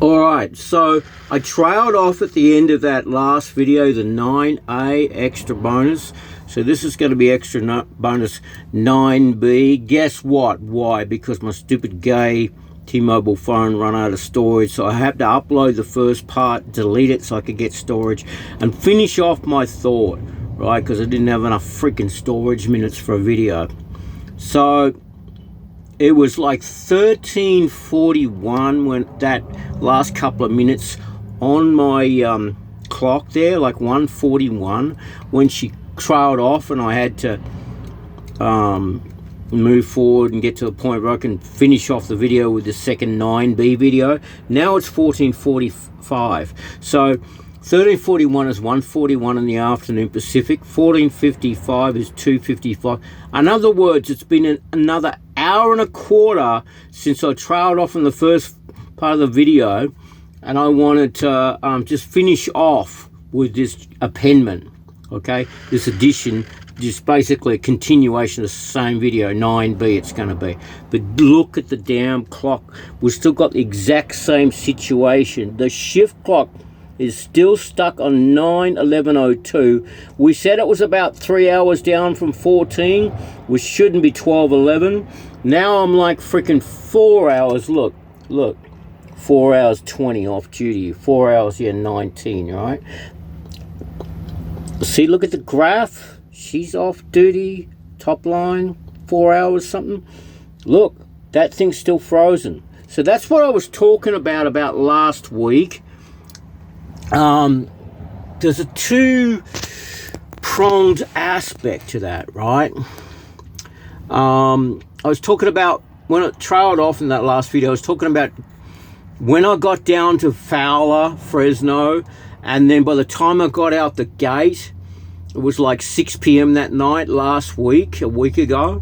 Alright, so I trailed off at the end of that last video, the 9A extra bonus. So this is going to be extra bonus 9B. Guess what? Why? Because my stupid gay T-Mobile phone run out of storage. So I have to upload the first part, delete it so I could get storage, and finish off my thought, right? Because I didn't have enough freaking storage minutes for a video. So it was like 13:41 when that last couple of minutes on my clock there, like 1:41, when she trailed off, and I had to move forward and get to a point where I can finish off the video with the second 9B video. Now it's 14:45. So 13:41 is 1:41 in the afternoon Pacific. 14:55 is 2:55. In other words, it's been another hour and a quarter since I trailed off in the first part of the video, and I wanted to just finish off with this appendment, okay? This addition, just basically a continuation of the same video, 9B it's going to be. But look at the damn clock. We've still got the exact same situation. The shift clock is still stuck on 9:11:02. We said it was about 3 hours down from 14, which shouldn't be 12:11. Now I'm like freaking 4 hours. Look, 4 hours 20 off duty. 4 hours here, 19, right? See, look at the graph. She's off duty, top line, 4 hours something. Look, that thing's still frozen. So that's what I was talking about last week. There's a two-pronged aspect to that, right? I was talking about, when it trailed off in that last video, I was talking about when I got down to Fowler, Fresno, and then by the time I got out the gate, it was like 6 p.m. that night last week, a week ago.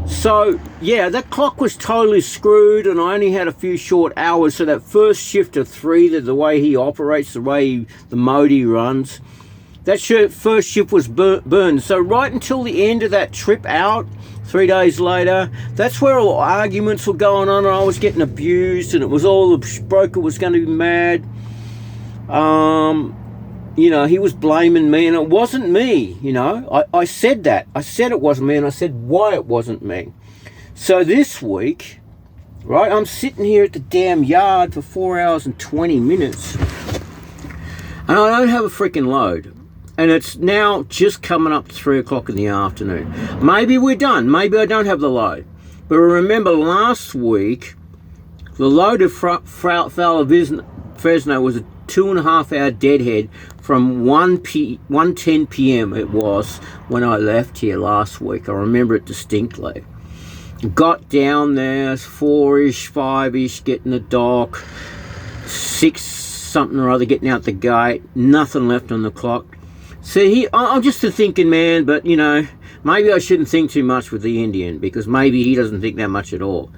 So, yeah, that clock was totally screwed, and I only had a few short hours. So that first shift of 3, the way he operates, the way the mode he runs, that first shift was burned. So right until the end of that trip out, 3 days later, that's where all arguments were going on, and I was getting abused, and it was all the broker was going to be mad. You know, he was blaming me, and it wasn't me, you know. I said that. I said it wasn't me, and I said why it wasn't me. So this week, right, I'm sitting here at the damn yard for 4 hours and 20 minutes, and I don't have a freaking load. And it's now just coming up to 3 o'clock in the afternoon. Maybe we're done. Maybe I don't have the load. But remember last week, the load of Fowler Fresno was a 2.5 hour deadhead from 1:10 p.m. it was when I left here last week. I remember it distinctly. Got down there, 4-ish, 5-ish, getting the dock, 6 something or other, getting out the gate, nothing left on the clock. See, I'm just a thinking man, but, you know, maybe I shouldn't think too much with the Indian, because maybe he doesn't think that much at all.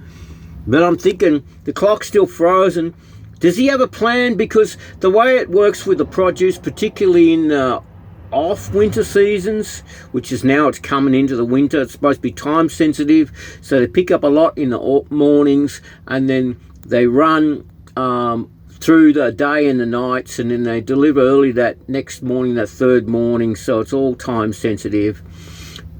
But I'm thinking, the clock's still frozen. Does he have a plan? Because the way it works with the produce, particularly in off-winter seasons, which is now it's coming into the winter, it's supposed to be time sensitive, so they pick up a lot in the mornings, and then they run through the day and the nights, and then they deliver early that next morning, that third morning, so it's all time sensitive.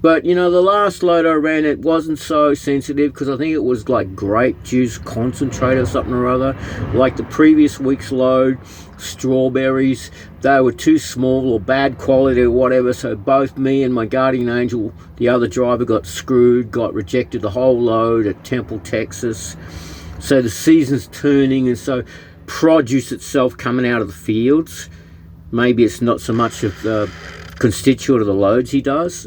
But, you know, the last load I ran, it wasn't so sensitive, because I think it was like grape juice concentrate or something or other. Like the previous week's load, strawberries, they were too small or bad quality or whatever, so both me and my guardian angel, the other driver, got screwed, got rejected the whole load at Temple, Texas. So the season's turning, and so produce itself coming out of the fields, maybe it's not so much of the constituent of the loads he does.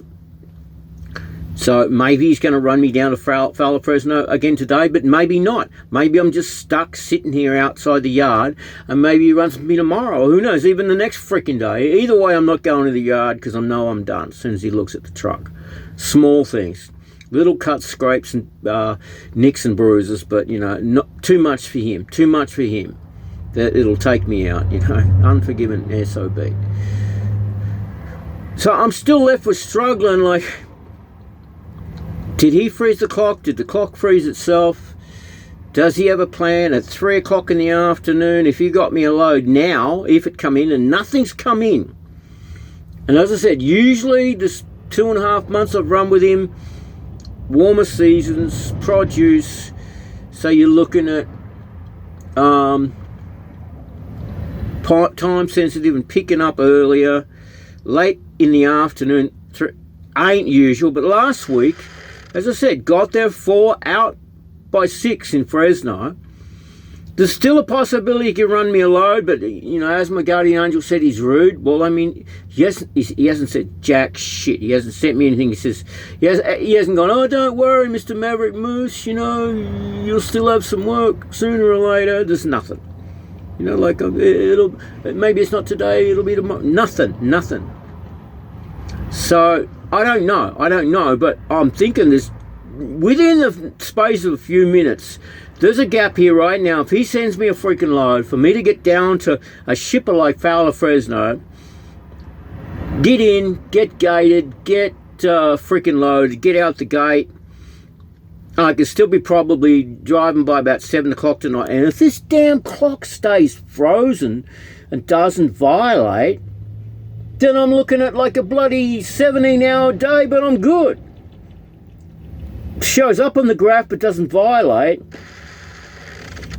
So maybe he's going to run me down to Fowler Fresno again today, but maybe not. Maybe I'm just stuck sitting here outside the yard, and maybe he runs me tomorrow. Who knows, even the next freaking day. Either way, I'm not going to the yard, because I know I'm done as soon as he looks at the truck. Small things. Little cuts, scrapes, and nicks and bruises, but, you know, not too much for him. Too much for him. That it'll take me out, you know. Unforgiven SOB. So I'm still left with struggling, like, did he freeze the clock? Did the clock freeze itself? Does he have a plan at 3 o'clock in the afternoon? If you got me a load now, if it come in, and nothing's come in. And as I said, usually this 2.5 months I've run with him, warmer seasons, produce, so you're looking at time sensitive and picking up earlier, late in the afternoon. Ain't usual, but last week, as I said, got there 4, out by 6 in Fresno. There's still a possibility he can run me a load, but, you know, as my guardian angel said, he's rude. Well, I mean, he hasn't said jack shit. He hasn't sent me anything. He says, he hasn't gone, oh, don't worry, Mr. Maverick Moose, you know, you'll still have some work sooner or later. There's nothing. You know, like, maybe it's not today, it'll be tomorrow. Nothing. So, I don't know, but I'm thinking this, within the space of a few minutes, there's a gap here right now. If he sends me a freaking load, for me to get down to a shipper like Fowler Fresno, get in, get gated, get freaking loaded, get out the gate, I could still be probably driving by about 7 o'clock tonight. And if this damn clock stays frozen and doesn't violate, then I'm looking at like a bloody 17-hour day, but I'm good. Shows up on the graph but doesn't violate.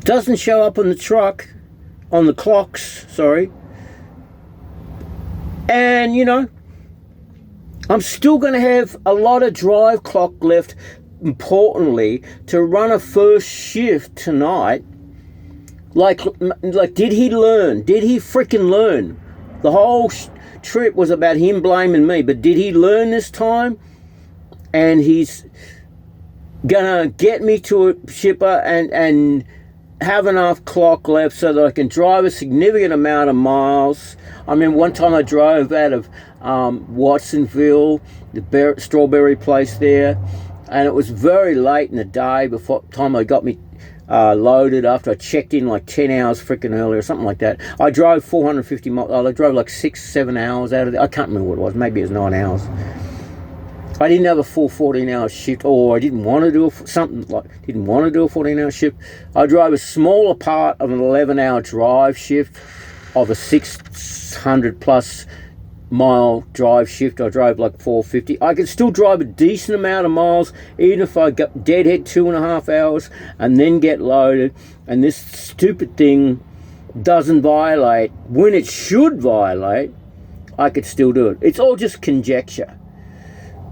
Doesn't show up on the truck, on the clocks, sorry. And, you know, I'm still going to have a lot of drive clock left, importantly, to run a first shift tonight. Like did he learn? Did he freaking learn? The whole trip was about him blaming me, but did he learn this time? And he's gonna get me to a shipper and have enough clock left so that I can drive a significant amount of miles. I mean, one time I drove out of Watsonville, the strawberry place there, and it was very late in the day before time they got me loaded after I checked in like 10 hours freaking earlier or something like that. I drove 450 miles. I drove like 6-7 hours out of there. I can't remember what it was. Maybe it was 9 hours. I didn't have a full 14-hour shift, or I didn't want to do a 14-hour shift. I drove a smaller part of an 11-hour drive shift of a 600-plus mile drive shift. I drove like 450. I could still drive a decent amount of miles, even if I got deadhead 2.5 hours and then get loaded. And this stupid thing doesn't violate when it should violate. I could still do it. It's all just conjecture.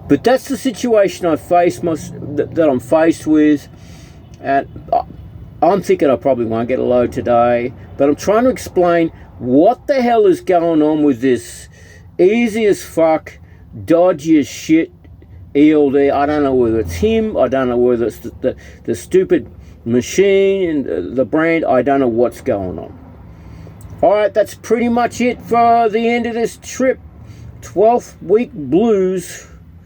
But that's the situation that I'm faced with, and I'm thinking I probably won't get a load today, but I'm trying to explain what the hell is going on with this easy as fuck, dodgy as shit ELD. I don't know whether it's him, I don't know whether it's the stupid machine and the brand. I don't know what's going on. Alright, that's pretty much it for the end of this trip. 12th week blues.